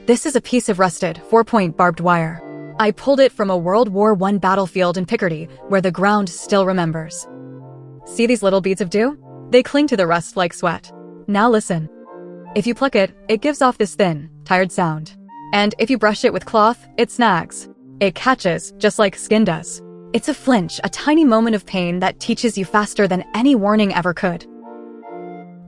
This is a piece of rusted, 4-point barbed wire. I pulled it from a World War I battlefield in Picardy, where the ground still remembers. See these little beads of dew? They cling to the rust like sweat. Now listen. If you pluck it, it gives off this thin, tired sound. And if you brush it with cloth, it snags. It catches, just like skin does. It's a flinch, a tiny moment of pain that teaches you faster than any warning ever could.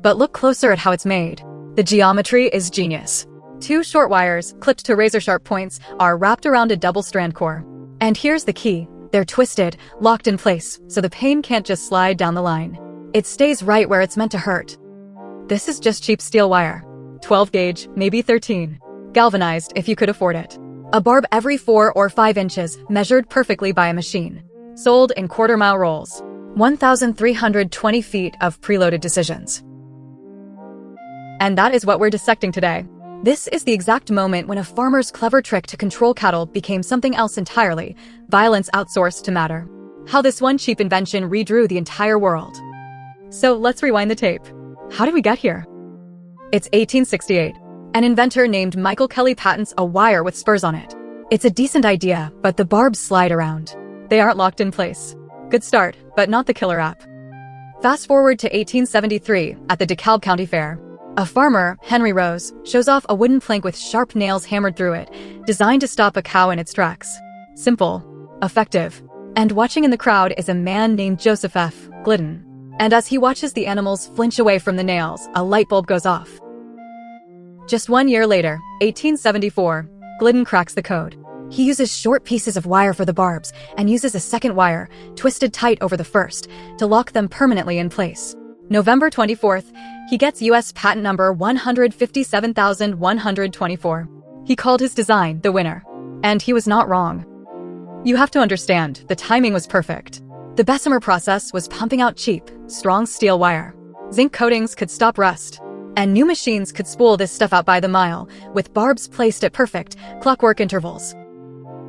But look closer at how it's made. The geometry is genius. 2 short wires, clipped to razor-sharp points, are wrapped around a double-strand core. And here's the key. They're twisted, locked in place, so the pain can't just slide down the line. It stays right where it's meant to hurt. This is just cheap steel wire. 12 gauge, maybe 13. Galvanized if you could afford it. A barb every 4 or 5 inches, measured perfectly by a machine. Sold in quarter-mile rolls. 1,320 feet of preloaded decisions. And that is what we're dissecting today. This is the exact moment when a farmer's clever trick to control cattle became something else entirely, violence outsourced to matter. How this one cheap invention redrew the entire world. So let's rewind the tape. How did we get here? It's 1868. An inventor named Michael Kelly patents a wire with spurs on it. It's a decent idea, but the barbs slide around. They aren't locked in place. Good start, but not the killer app. Fast forward to 1873 at the DeKalb County Fair. A farmer, Henry Rose, shows off a wooden plank with sharp nails hammered through it, designed to stop a cow in its tracks. Simple, effective. And watching in the crowd is a man named Joseph F. Glidden. And as he watches the animals flinch away from the nails, a light bulb goes off. Just 1 year later, 1874, Glidden cracks the code. He uses short pieces of wire for the barbs and uses a second wire, twisted tight over the first, to lock them permanently in place. November 24th, he gets U.S. patent number 157,124. He called his design the winner. And he was not wrong. You have to understand, the timing was perfect. The Bessemer process was pumping out cheap, strong steel wire. Zinc coatings could stop rust. And new machines could spool this stuff out by the mile, with barbs placed at perfect, clockwork intervals.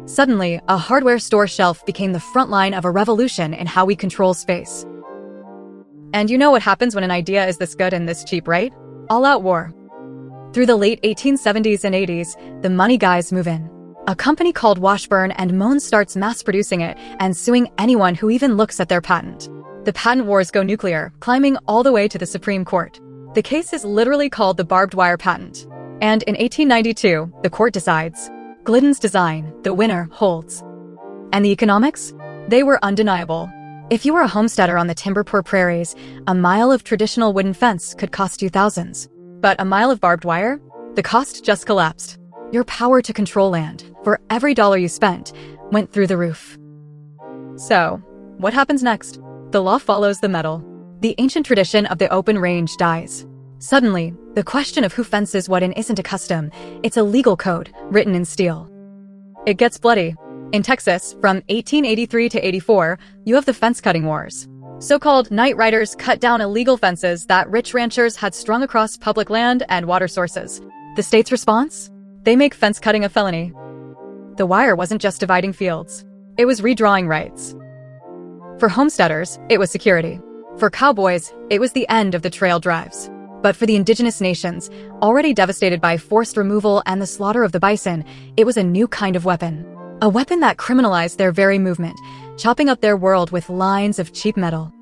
Suddenly, a hardware store shelf became the front line of a revolution in how we control space. And you know what happens when an idea is this good and this cheap, right? All-out war. Through the late 1870s and 80s, the money guys move in. A company called Washburn and Mohn starts mass-producing it and suing anyone who even looks at their patent. The patent wars go nuclear, climbing all the way to the Supreme Court. The case is literally called the barbed wire patent. And in 1892, the court decides. Glidden's design, the winner, holds. And the economics? They were undeniable. If you were a homesteader on the timber-poor prairies, a mile of traditional wooden fence could cost you thousands. But a mile of barbed wire? The cost just collapsed. Your power to control land, for every dollar you spent, went through the roof. So, what happens next? The law follows the metal. The ancient tradition of the open range dies. Suddenly, the question of who fences what in isn't a custom, it's a legal code, written in steel. It gets bloody. In Texas, from 1883 to 84, you have the fence-cutting wars. So-called night riders cut down illegal fences that rich ranchers had strung across public land and water sources. The state's response? They make fence-cutting a felony. The wire wasn't just dividing fields. It was redrawing rights. For homesteaders, it was security. For cowboys, it was the end of the trail drives. But for the indigenous nations, already devastated by forced removal and the slaughter of the bison, it was a new kind of weapon. A weapon that criminalized their very movement, chopping up their world with lines of cheap metal.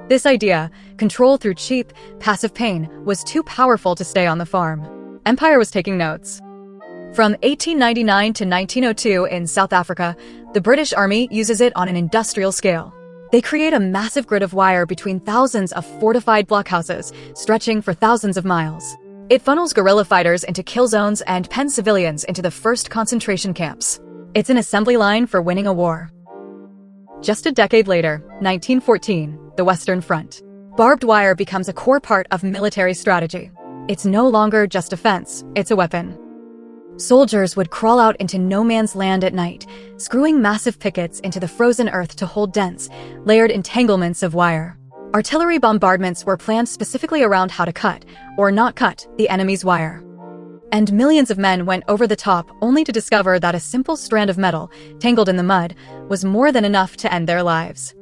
This idea, control through cheap, passive pain, was too powerful to stay on the farm. Empire was taking notes. From 1899 to 1902 in South Africa, the British Army uses it on an industrial scale. They create a massive grid of wire between thousands of fortified blockhouses, stretching for thousands of miles. It funnels guerrilla fighters into kill zones and pens civilians into the first concentration camps. It's an assembly line for winning a war. Just a decade later, 1914, the Western Front. Barbed wire becomes a core part of military strategy. It's no longer just a fence, it's a weapon. Soldiers would crawl out into no man's land at night, screwing massive pickets into the frozen earth to hold dense, layered entanglements of wire. Artillery bombardments were planned specifically around how to cut, or not cut, the enemy's wire. And millions of men went over the top only to discover that a simple strand of metal, tangled in the mud, was more than enough to end their lives.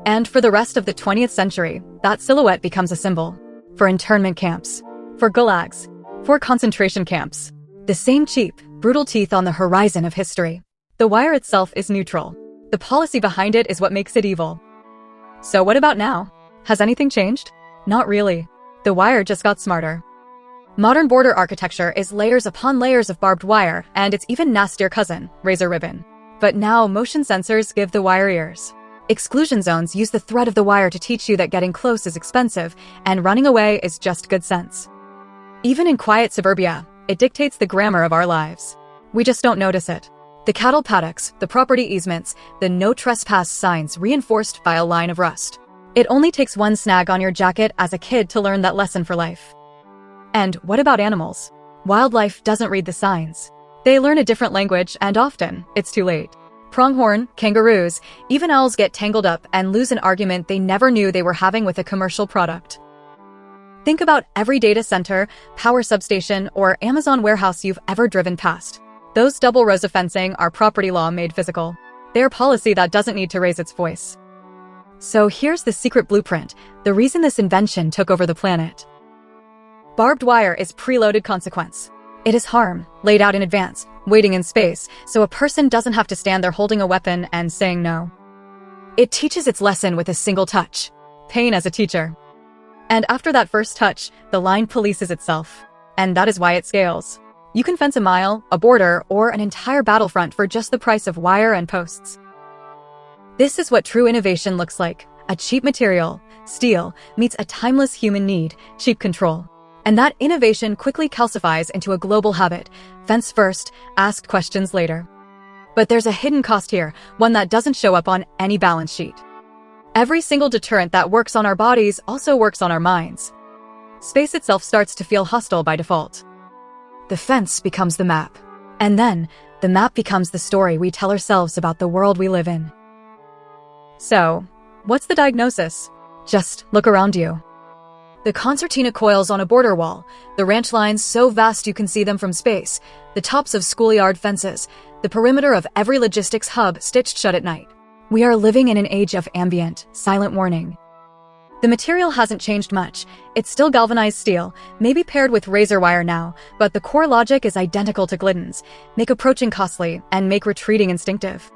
And for the rest of the 20th century, that silhouette becomes a symbol. For internment camps. For gulags. For concentration camps. The same cheap, brutal teeth on the horizon of history. The wire itself is neutral. The policy behind it is what makes it evil. So what about now? Has anything changed? Not really. The wire just got smarter. Modern border architecture is layers upon layers of barbed wire, and its even nastier cousin, razor ribbon. But now motion sensors give the wire ears. Exclusion zones use the thread of the wire to teach you that getting close is expensive, and running away is just good sense. Even in quiet suburbia, it dictates the grammar of our lives. We just don't notice it. The cattle paddocks, the property easements, the no trespass signs reinforced by a line of rust. It only takes one snag on your jacket as a kid to learn that lesson for life. And what about animals? Wildlife doesn't read the signs. They learn a different language, and often, it's too late. Pronghorn, kangaroos, even owls get tangled up and lose an argument they never knew they were having with a commercial product. Think about every data center, power substation, or Amazon warehouse you've ever driven past. Those double rows of fencing are property law made physical. They're policy that doesn't need to raise its voice. So here's the secret blueprint, the reason this invention took over the planet. Barbed wire is preloaded consequence. It is harm, laid out in advance, waiting in space, so a person doesn't have to stand there holding a weapon and saying no. It teaches its lesson with a single touch. Pain as a teacher. And after that first touch, the line polices itself. And that is why it scales. You can fence a mile, a border, or an entire battlefront for just the price of wire and posts. This is what true innovation looks like. A cheap material, steel, meets a timeless human need, cheap control. And that innovation quickly calcifies into a global habit. Fence first, ask questions later. But there's a hidden cost here, one that doesn't show up on any balance sheet. Every single deterrent that works on our bodies also works on our minds. Space itself starts to feel hostile by default. The fence becomes the map. And then, the map becomes the story we tell ourselves about the world we live in. So, what's the diagnosis? Just look around you. The concertina coils on a border wall, the ranch lines so vast you can see them from space, the tops of schoolyard fences, the perimeter of every logistics hub stitched shut at night. We are living in an age of ambient, silent warning. The material hasn't changed much. It's still galvanized steel, maybe paired with razor wire now, but the core logic is identical to Glidden's. Make approaching costly and make retreating instinctive.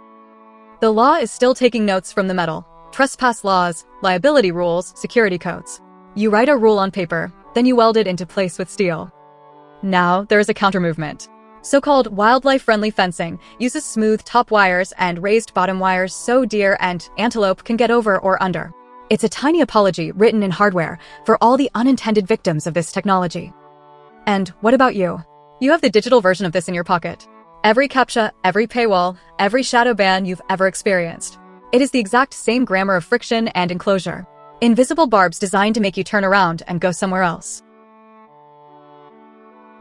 The law is still taking notes from the metal. Trespass laws, liability rules, security codes. You write a rule on paper, then you weld it into place with steel. Now there is a counter-movement. So-called wildlife-friendly fencing uses smooth top wires and raised bottom wires so deer and antelope can get over or under. It's a tiny apology written in hardware for all the unintended victims of this technology. And what about you? You have the digital version of this in your pocket. Every CAPTCHA, every paywall, every shadow ban you've ever experienced. It is the exact same grammar of friction and enclosure. Invisible barbs designed to make you turn around and go somewhere else.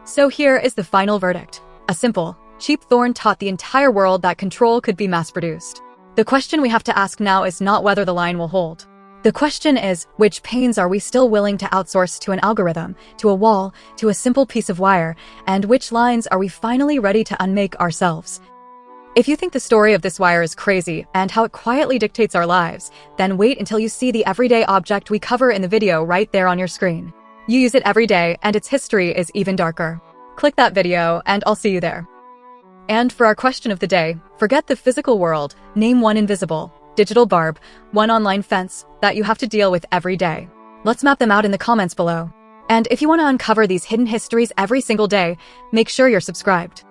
So here is the final verdict. A simple, cheap thorn taught the entire world that control could be mass-produced. The question we have to ask now is not whether the line will hold. The question is, which pains are we still willing to outsource to an algorithm, to a wall, to a simple piece of wire, and which lines are we finally ready to unmake ourselves? If you think the story of this wire is crazy and how it quietly dictates our lives, then wait until you see the everyday object we cover in the video right there on your screen. You use it every day, and its history is even darker. Click that video, and I'll see you there. And for our question of the day, forget the physical world, name one invisible, digital barb, one online fence that you have to deal with every day. Let's map them out in the comments below. And if you want to uncover these hidden histories every single day, make sure you're subscribed.